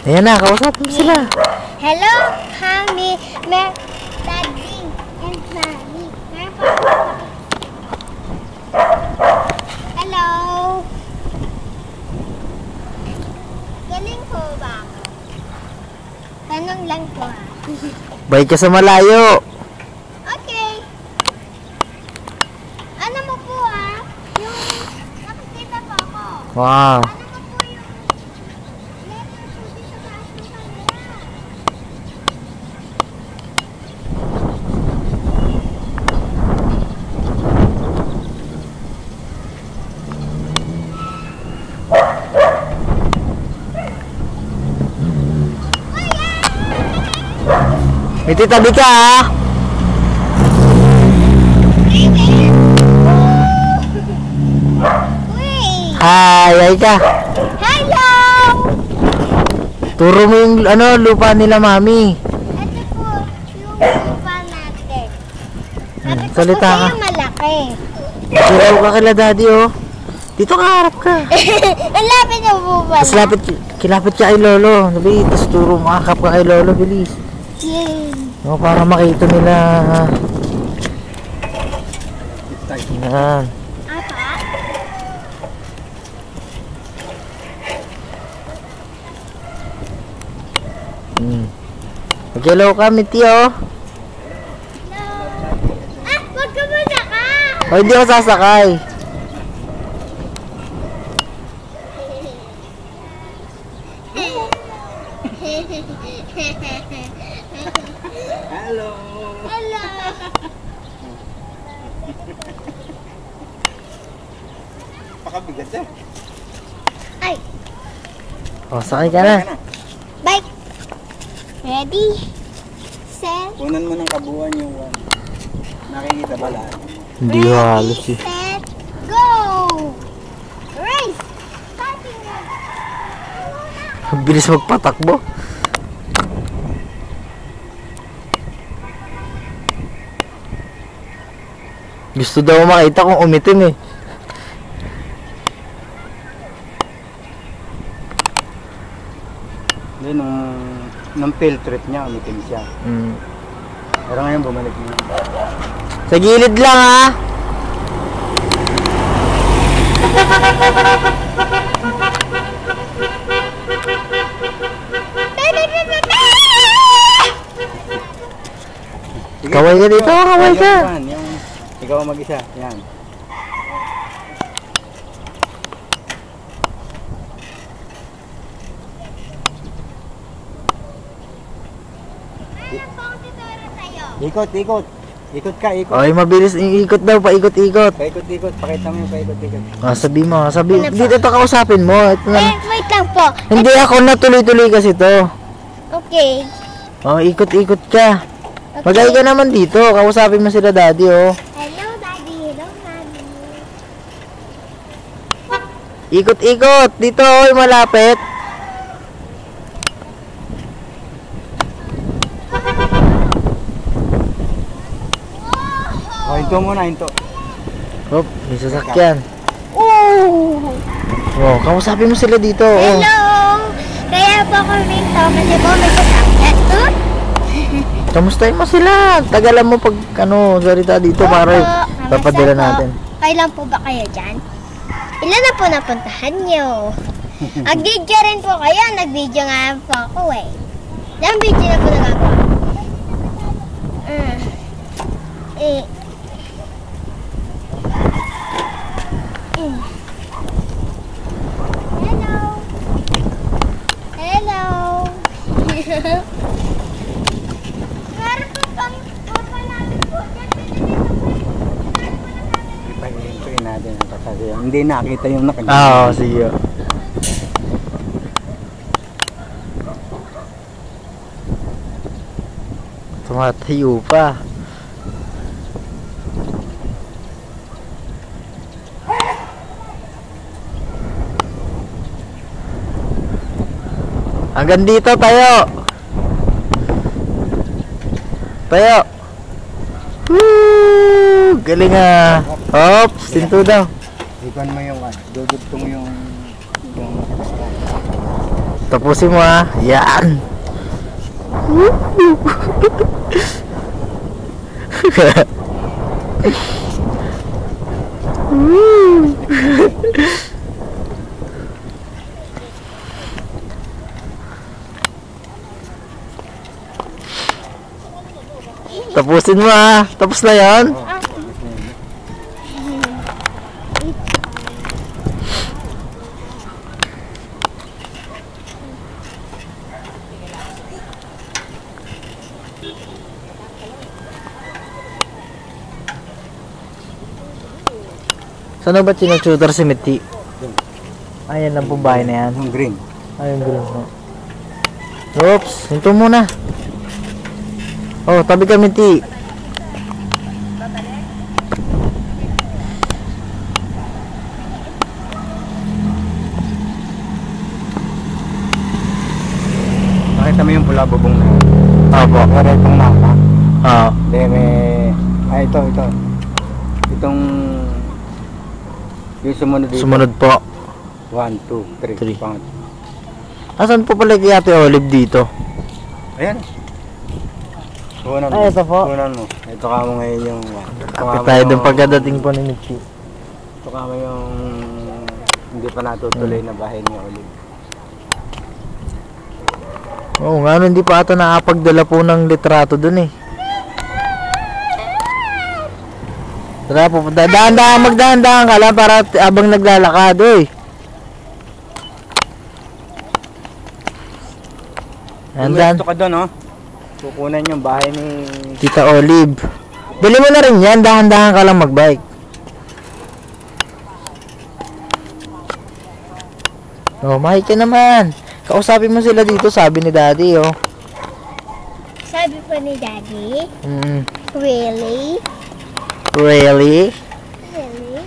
Ayan na, kausapin mo sila. Hello, Mommy, Daddy, and Mommy. Hello. Galing po ba ako? Tanong lang po. Balik ka sa malayo. Okay. Ano mo po yung nakikita po ako. Wow. Ano mo po yung letter po dito sa taas ng camera? May titabi ka ha. Hi ka. Hello! Turo mo yung lupa nila, Mami. Ito po yung lupa natin. Sabi ko salita po ka. sa'yo malaki. Turo ka kila Daddy, oh. Dito ka, harap ka. Ang lapit na po pala. Tapos kilapit ka kay Lolo. Sabi, tapos turo makakap ka kay Lolo, bilis. Yay. No, para makita nila. Yan. Apa? Mag-hello ka, Miti, oh. No. Wag ka muna ka. O, hindi ako sasakay. Hello. Hello. Pakabigat eh. Ay, O, sakay ka na. bike. Ready? Set. Kunan mo ng kabuuan yung nakikita ba lahat? Hindi ko halos eh. Set. Go. Race. Starting na. Ang bilis magpatakbo. Gusto daw makita kung umitim eh. Hindi, nung field trip niya, umitim siya. Pero ngayon bumalik niya. Sa gilid lang ha. Sige, Kaway ka dito, kaway ka. Ikaw ang mag-isa, yan. Ano po ang tuturo sa'yo? Ikot, ikot. Ikot ka, ikot. Ay, mabilis ikot daw, paikot-ikot. Paikot-ikot, pakita mo yung paikot-ikot. Sabi mo, sabi. Ano pa? Dito to kausapin mo. Ito na. Wait lang po. Hindi ako na tuloy-tuloy kasi to. Okay. Oh, ikot-ikot ka. Okay. Magay ka naman dito, kausapin mo sila Daddy, oh. Hello, Daddy. Hello, Mommy. Ikot-ikot, dito, oh, malapit. O, hinto muna, hinto. Oh, may sasakyan. Oh! Oh, kausapin mo sila dito, oh. Hello! Kaya po ako rinto kasi po may sasakyan. Kamustahin mo sila. Tagalan mo pag salita dito para papadala natin. Kailan po ba kayo dyan? Ilan na po napuntahan nyo? Nag-video rin po kayo. Nag-video nga po ako eh. Ilang video na po nagagawa? Eh. Hello. Hello. Meron po kang papa namin po dyan. Ipahintuin natin ang kasi hindi nakita yung nakagano. Oo, sige. Tumatayo pa. Hanggang dito tayo. Tayo. Woo! Galing ah. Oops, sinto daw. Ikon mo yung dudugtong yung Tapusin mo ha. Yan. Tapusin mo ha. Tapos na yan. Saan ba sinututor si Miti? Ayan lang pong bahay na yan. Yung green. Ayun, green mo. Oops, hinto muna. Oh, tabi ka Miti. Nakita mo yung pula bubong na yun. Opo. Pero itong naka. Oo. Hindi, may... Ay, ito. Itong... Yung sumunod dito. Sumunod po. 1, 2, 3. Three. Pangat. Asan po pala kay Ate Olive dito? Ayan. Kunan mo. Ay, ito po. Kunan mo. Ito ka mo ngayon yung... Kapit tayo doon pagkadating po ni Miti. Ito ka mo yung... Hindi pa natutuloy na bahay ni Olive. Oo nga, hindi pa ata nakapagdala po ng litrato doon eh. Tara po, dahan-dahan, magdahan-dahan ka lang para abang naglalakad eh. Andan, Ito ka doon, oh. Kukunan yung bahay ni... Tita Olive. Bili mo na rin yan, dahan-dahan ka lang magbike. Oh, mahal ka naman. Kausapin mo sila dito, sabi ni Daddy, oh. Sabi po ni Daddy, really? Really? Really?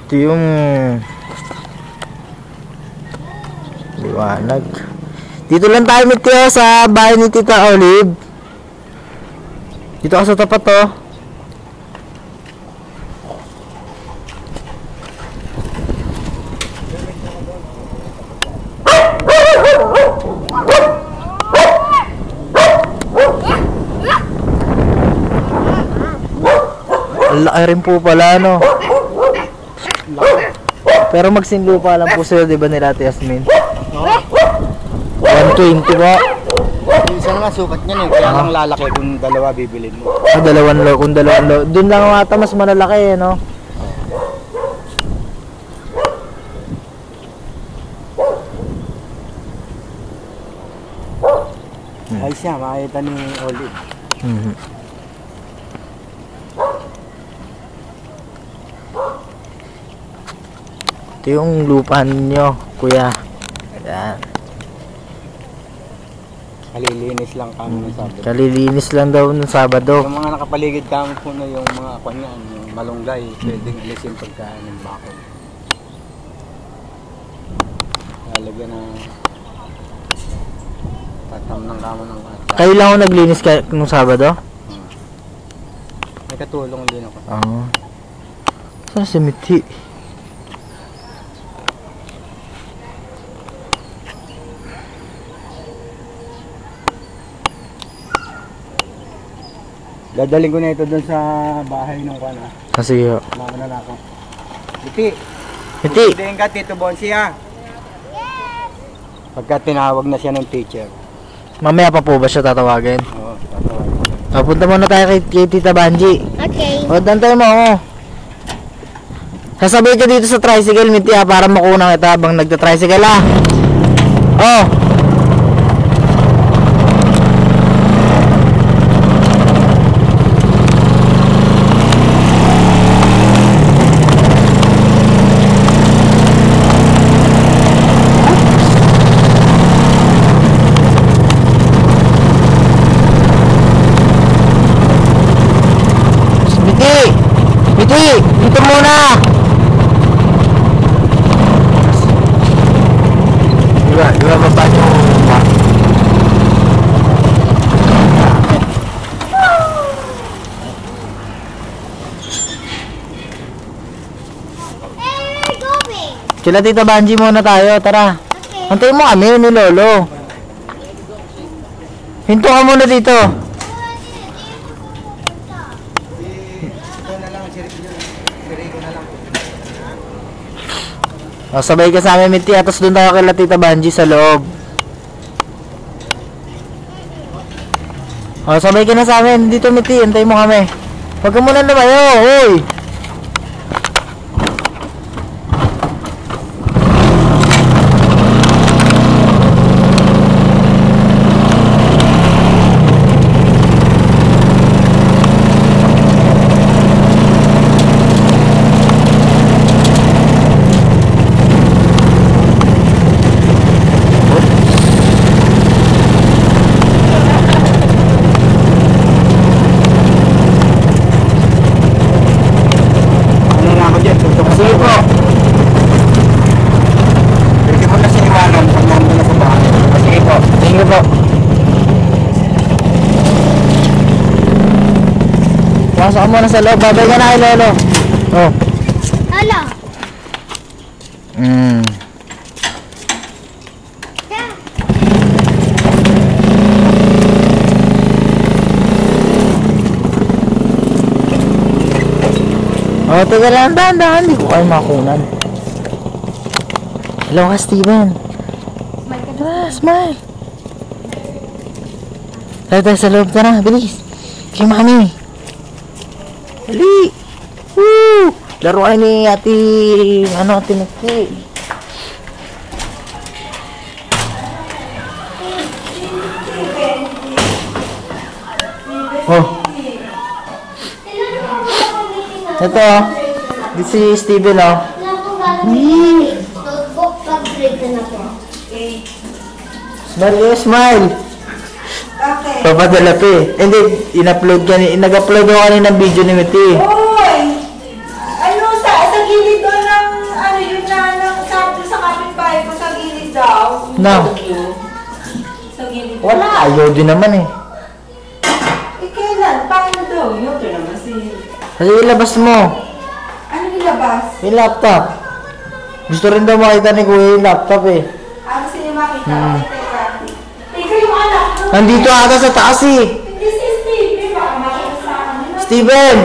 Ito yung liwanag. Dito lang tayo Mityo sa bahay ni Tita Olive. Dito ka sa tapat to. Ang laki rin po pala, no? Pero magsinlupa lang po sila, di ba, nila Ate Yasmin? 120 po. Isa nga sukat niyan eh. Kaya lang lalaki kung dalawa bibilin mo. Ah, dalawang lo, kung dalawang lo. Doon lang ata mas malalaki, no? Ay siya, makita ni Olive. Ito yung lupa ninyo, kuya. Ayan. Kalilinis lang kami ng Sabado. Kalilinis lang daw ng Sabado. Yung mga nakapaligid kami po na yung mga kanyan, yung malunggay, pwedeng alisin pagkain ng bakod. Lalagyan na tatam ng kamo ng kata. Kayo lang ako naglinis nung Sabado? May katulong din ako. Oo. Saan si Miti? Dadaling ko na ito doon sa bahay nung kana. Kasi yun. Mama na ako. Miti! Miti! Hindi ka, Tito Bonsi ha? Pagka tinawag na siya ng teacher. Mamaya pa po ba siya tatawagin? Oo, tatawag. Punta muna tayo kay Tita Banji. Okay. O, dantay mo ako. Sasabay ka dito sa tricycle, Miti ha, para makunang kita habang nagta-tricycle ha. Oh! Miti! Dito muna! Diba? Diba ba Sila Tita Banji muna tayo, tara. Okay. Antayin mo kami ni Lolo. Hinto ka muna dito. O, sabay ka sa amin, Miti. Tapos doon tayo kay Tita Banji sa loob. O, sabay ka na sa amin. Dito, Miti. Antayin mo kami. Huwag ka muna lumayo. Uy! Ano na ako dyan? Tutok ko. Sige po. Pwede mo na siniwanan pag nandun na sa bahay. Sige po. Sige po. Pasok ka muna sa loob. Babay ka na kay Lolo. Oh. Hala. Mm. Yeah. Oh, teka lang. Dahan-dahan. Hindi ko kayo makunan. Hello ka, Steven. Smile. Tayo sa loob. Tara, bilis. Kay Mami. Dali. Woo! Laro kayo ni Ate Nikki. Oh. Ito, di si Steven, oh. Notebook, pag-grade na po. Smile, smile. Okay. Papadala pa eh. Hindi, in-upload ka nag-upload ako kanina ng video ni Miti. Hoy! Ano sa gilid doon ng ano yun ng sabi sa kapitbahay ko sa gilid daw. No. Sa gilid. Wala, ayaw din naman eh. Eh kailan? Paano daw? Yun naman si... Kasi ilabas mo, Ano nilabas? yung laptop. Gusto rin daw makita ni Kuya yung laptop eh. Gusto niyo makita? Okay, teka. Teka yung anak mo. Nandito ata sa taas eh. This is Steve. Baka makita sa akin. Steven!